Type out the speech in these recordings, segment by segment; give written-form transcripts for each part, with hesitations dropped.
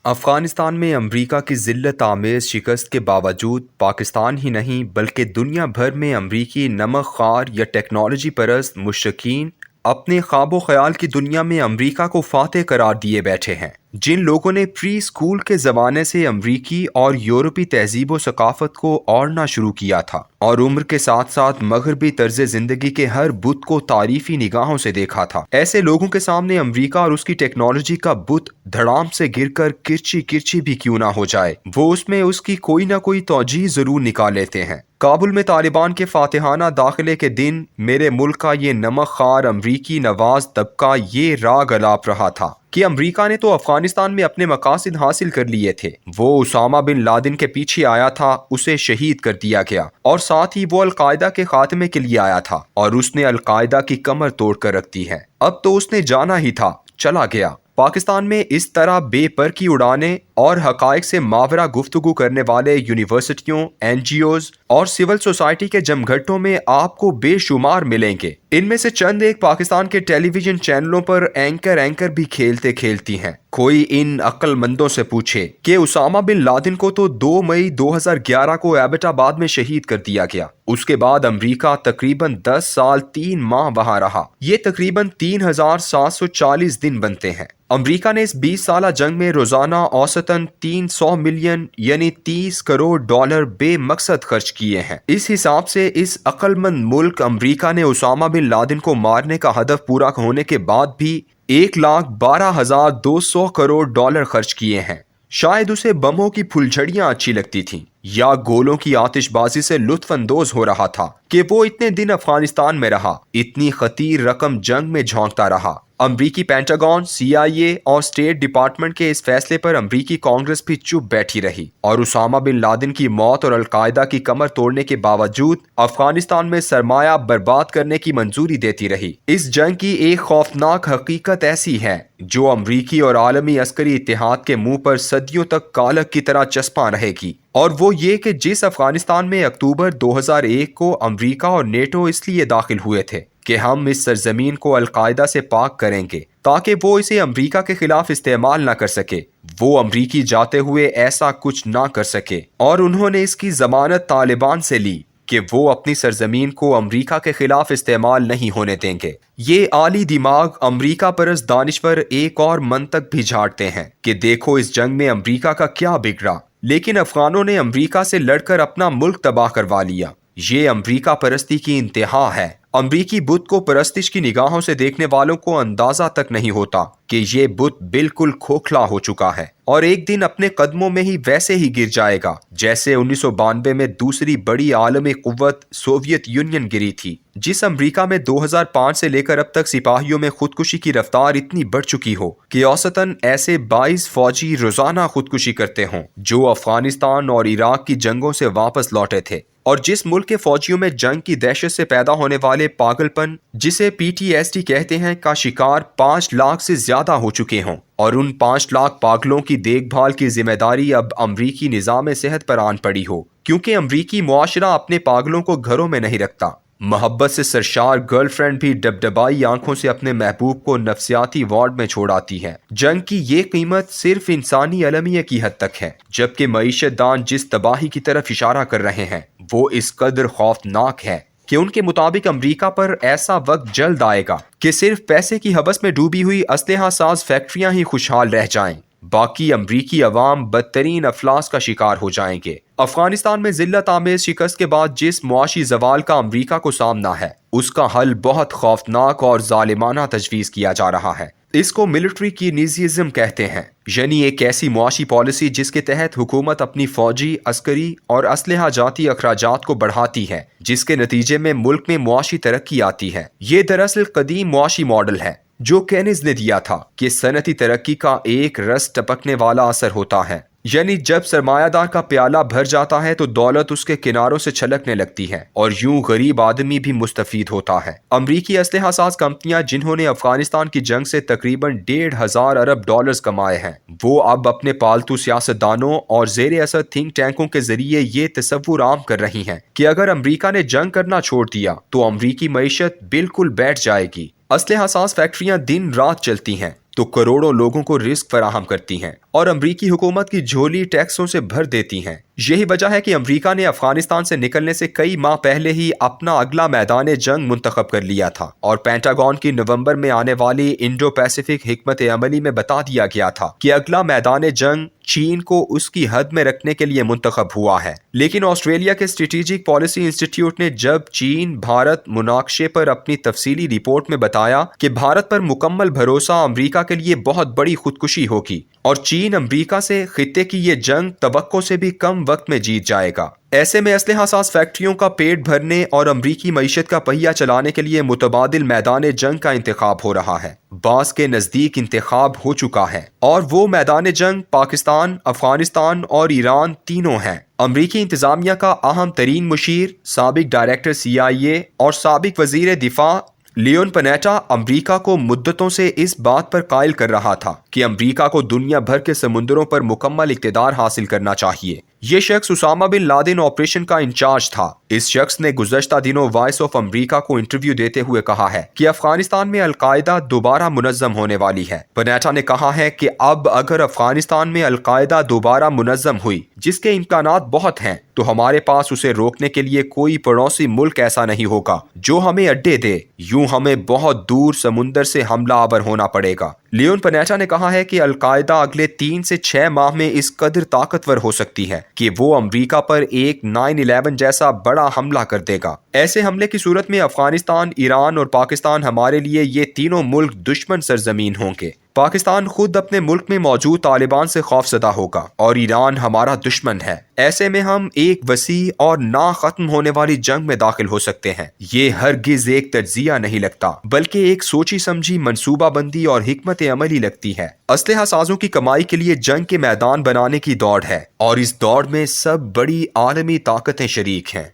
افغانستان میں امریکہ کی ذلت آمیز شکست کے باوجود پاکستان ہی نہیں بلکہ دنیا بھر میں امریکی نمک خوار یا ٹیکنالوجی پرست مشرکین اپنے خواب و خیال کی دنیا میں امریکہ کو فاتح قرار دیے بیٹھے ہیں۔ جن لوگوں نے پری اسکول کے زمانے سے امریکی اور یورپی تہذیب و ثقافت کو اوڑھنا شروع کیا تھا اور عمر کے ساتھ ساتھ مغربی طرز زندگی کے ہر بت کو تعریفی نگاہوں سے دیکھا تھا، ایسے لوگوں کے سامنے امریکہ اور اس کی ٹیکنالوجی کا بت دھڑام سے گر کر کرچی کرچی بھی کیوں نہ ہو جائے، وہ اس میں اس کی کوئی نہ کوئی توجیہ ضرور نکال لیتے ہیں۔ کابل میں طالبان کے فاتحانہ داخلے کے دن میرے ملک کا یہ نمک خوار امریکی نواز طبقہ یہ راگ الاپ رہا تھا کہ امریکہ نے تو افغانستان میں اپنے مقاصد حاصل کر لیے تھے، وہ اسامہ بن لادن کے پیچھے آیا تھا، اسے شہید کر دیا گیا، اور ساتھ ہی وہ القاعدہ کے خاتمے کے لیے آیا تھا اور اس نے القاعدہ کی کمر توڑ کر رکھ دی ہے۔ اب تو اس نے جانا ہی تھا، چلا گیا۔ پاکستان میں اس طرح بے پر کی اڑانے اور حقائق سے ماورا گفتگو کرنے والے یونیورسٹیوں، این جی اوز اور سول سوسائٹی کے جمگھٹوں میں آپ کو بے شمار ملیں گے۔ ان میں سے چند ایک پاکستان کے ٹیلی ویژن چینلوں پر اینکر بھی کھیلتی ہیں۔ کوئی ان عقل مندوں سے پوچھے کہ اسامہ بن لادن کو تو 2 مئی 2011 کو ایبٹ آباد میں شہید کر دیا گیا، اس کے بعد امریکہ تقریباً 10 سال 3 ماہ وہاں رہا، یہ تقریباً 3740 دن بنتے ہیں۔ امریکہ نے اس 20 سالہ جنگ میں روزانہ اوسطاً 300 ملین یعنی 30 کروڑ ڈالر بے مقصد خرچ کیے ہیں۔ اس حساب سے اس عقل مند ملک امریکہ نے اسامہ بن لادن کو مارنے کا ہدف پورا ہونے کے بعد بھی 1,12,200 کروڑ ڈالر خرچ کیے ہیں۔ شاید اسے بموں کی پھلجھڑیاں اچھی لگتی تھیں یا گولوں کی آتش بازی سے لطف اندوز ہو رہا تھا کہ وہ اتنے دن افغانستان میں رہا، اتنی خطیر رقم جنگ میں جھونکتا رہا۔ امریکی پینٹاگون، سی آئی اے اور اسٹیٹ ڈپارٹمنٹ کے اس فیصلے پر امریکی کانگریس بھی چپ بیٹھی رہی اور اسامہ بن لادن کی موت اور القاعدہ کی کمر توڑنے کے باوجود افغانستان میں سرمایہ برباد کرنے کی منظوری دیتی رہی۔ اس جنگ کی ایک خوفناک حقیقت ایسی ہے جو امریکی اور عالمی عسکری اتحاد کے منہ پر صدیوں تک کالک کی طرح چسپاں رہے گی، اور وہ یہ کہ جس افغانستان میں اکتوبر 2001 کو امریکہ اور نیٹو اس لیے داخل ہوئے تھے کہ ہم اس سرزمین کو القاعدہ سے پاک کریں گے تاکہ وہ اسے امریکہ کے خلاف استعمال نہ کر سکے، وہ امریکی جاتے ہوئے ایسا کچھ نہ کر سکے، اور انہوں نے اس کی ضمانت طالبان سے لی کہ وہ اپنی سرزمین کو امریکہ کے خلاف استعمال نہیں ہونے دیں گے۔ یہ عالی دماغ امریکہ پرست دانشور ایک اور منطق بھی جھاڑتے ہیں کہ دیکھو اس جنگ میں امریکہ کا کیا بگڑا، لیکن افغانوں نے امریکہ سے لڑ کر اپنا ملک تباہ کروا لیا۔ یہ امریکہ پرستی کی انتہا ہے۔ امریکی بت کو پرستش کی نگاہوں سے دیکھنے والوں کو اندازہ تک نہیں ہوتا کہ یہ بت بالکل کھوکھلا ہو چکا ہے اور ایک دن اپنے قدموں میں ہی ویسے ہی گر جائے گا جیسے 1992 میں دوسری بڑی عالمی قوت سوویت یونین گری تھی۔ جس امریکہ میں 2005 سے لے کر اب تک سپاہیوں میں خودکشی کی رفتار اتنی بڑھ چکی ہو کہ اوسطاً ایسے 22 فوجی روزانہ خودکشی کرتے ہوں جو افغانستان اور عراق کی جنگوں سے واپس لوٹے تھے، اور جس ملک کے فوجیوں میں جنگ کی دہشت سے پیدا ہونے والے پاگل پن جسے پی ٹی ایس ڈی کہتے ہیں کا شکار 5 لاکھ سے زیادہ ہو چکے ہوں، اور ان 5 لاکھ پاگلوں کی دیکھ بھال کی ذمہ داری اب امریکی نظام صحت پر آن پڑی ہو، کیونکہ امریکی معاشرہ اپنے پاگلوں کو گھروں میں نہیں رکھتا۔ محبت سے سرشار گرل فرینڈ بھی ڈبڈبائی آنکھوں سے اپنے محبوب کو نفسیاتی وارڈ میں چھوڑ آتی ہے۔ جنگ کی یہ قیمت صرف انسانی المیہ کی حد تک ہے، جبکہ معیشت دان جس تباہی کی طرف اشارہ کر رہے ہیں وہ اس قدر خوفناک ہے کہ ان کے مطابق امریکہ پر ایسا وقت جلد آئے گا کہ صرف پیسے کی ہوس میں ڈوبی ہوئی اسلحہ ساز فیکٹریاں ہی خوشحال رہ جائیں، باقی امریکی عوام بدترین افلاس کا شکار ہو جائیں گے۔ افغانستان میں ذلت آمیز شکست کے بعد جس معاشی زوال کا امریکہ کو سامنا ہے اس کا حل بہت خوفناک اور ظالمانہ تجویز کیا جا رہا ہے۔ اس کو ملٹری کینیزم کہتے ہیں، یعنی ایک ایسی معاشی پالیسی جس کے تحت حکومت اپنی فوجی، عسکری اور اسلحہ جاتی اخراجات کو بڑھاتی ہے، جس کے نتیجے میں ملک میں معاشی ترقی آتی ہے۔ یہ دراصل قدیم معاشی ماڈل ہے جو کینز نے دیا تھا کہ صنعتی ترقی کا ایک رس ٹپکنے والا اثر ہوتا ہے، یعنی جب سرمایہ دار کا پیالہ بھر جاتا ہے تو دولت اس کے کناروں سے چھلکنے لگتی ہے اور یوں غریب آدمی بھی مستفید ہوتا ہے۔ امریکی اسلحہ ساز کمپنیاں جنہوں نے افغانستان کی جنگ سے تقریباً 1,500 ارب ڈالرز کمائے ہیں، وہ اب اپنے پالتو سیاستدانوں اور زیر اثر تھنک ٹینکوں کے ذریعے یہ تصور عام کر رہی ہیں کہ اگر امریکہ نے جنگ کرنا چھوڑ دیا تو امریکی معیشت بالکل بیٹھ جائے گی۔ اسلحہ ساز فیکٹریاں دن رات چلتی ہیں تو کروڑوں لوگوں کو رزق فراہم کرتی ہیں اور امریکی حکومت کی جھولی ٹیکسوں سے بھر دیتی ہیں۔ یہی وجہ ہے کہ امریکہ نے افغانستان سے نکلنے سے کئی ماہ پہلے ہی اپنا اگلا میدان جنگ منتخب کر لیا تھا، اور پینٹاگون کی نومبر میں آنے والی انڈو پیسیفک حکمت عملی میں بتا دیا گیا تھا کہ اگلا میدان جنگ چین کو اس کی حد میں رکھنے کے لیے منتخب ہوا ہے۔ لیکن آسٹریلیا کے اسٹریٹجک پالیسی انسٹیٹیوٹ نے جب چین بھارت مناقشے پر اپنی تفصیلی رپورٹ میں بتایا کہ بھارت پر مکمل بھروسہ امریکہ کے لیے بہت بڑی خودکشی ہوگی اور چین امریکہ سے خطے کی یہ جنگ توقع سے بھی کم وقت میں جیت جائے گا، ایسے میں اسلحہ ساز فیکٹریوں کا پیٹ بھرنے اور امریکی معیشت کا پہیہ چلانے کے لیے متبادل میدان جنگ کا انتخاب ہو رہا ہے۔ بعض کے نزدیک انتخاب ہو چکا ہے، اور وہ میدان جنگ پاکستان، افغانستان اور ایران تینوں ہیں۔ امریکی انتظامیہ کا اہم ترین مشیر، سابق ڈائریکٹر CIA اور سابق وزیر دفاع لیون پنیٹا امریکہ کو مدتوں سے اس بات پر قائل کر رہا تھا کہ امریکہ کو دنیا بھر کے سمندروں پر مکمل اقتدار حاصل کرنا چاہیے۔ یہ شخص اسامہ بن لادن آپریشن کا انچارج تھا۔ اس شخص نے گزشتہ دنوں وائس آف امریکہ کو انٹرویو دیتے ہوئے کہا ہے کہ افغانستان میں القاعدہ دوبارہ منظم ہونے والی ہے۔ پنیٹا نے کہا ہے کہ اب اگر افغانستان میں القاعدہ دوبارہ منظم ہوئی، جس کے امکانات بہت ہیں، تو ہمارے پاس اسے روکنے کے لیے کوئی پڑوسی ملک ایسا نہیں ہوگا جو ہمیں اڈے دے، یوں ہمیں بہت دور سمندر سے حملہ آور ہونا پڑے گا۔ لیون پنیٹا نے کہا ہے کہ القاعدہ اگلے 3 سے 6 ماہ میں اس قدر طاقتور ہو سکتی ہے کہ وہ امریکہ پر ایک 9/11 جیسا بڑا حملہ کر دے گا۔ ایسے حملے کی صورت میں افغانستان، ایران اور پاکستان ہمارے لیے یہ تینوں ملک دشمن سرزمین ہوں گے۔ پاکستان خود اپنے ملک میں موجود طالبان سے خوفزدہ ہوگا اور ایران ہمارا دشمن ہے۔ ایسے میں ہم ایک وسیع اور نہ ختم ہونے والی جنگ میں داخل ہو سکتے ہیں۔ یہ ہرگز ایک تجزیہ نہیں لگتا، بلکہ ایک سوچی سمجھی منصوبہ بندی اور حکمت عملی لگتی ہے۔ اسلحہ سازوں کی کمائی کے لیے جنگ کے میدان بنانے کی دوڑ ہے، اور اس دوڑ میں سب بڑی عالمی طاقتیں شریک ہیں۔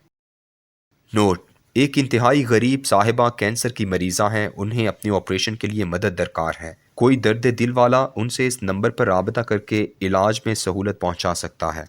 نوٹ: ایک انتہائی غریب صاحبہ کینسر کی مریضہ ہیں، انہیں اپنے آپریشن کے لیے مدد درکار ہے۔ کوئی درد دل والا ان سے اس نمبر پر رابطہ کر کے علاج میں سہولت پہنچا سکتا ہے۔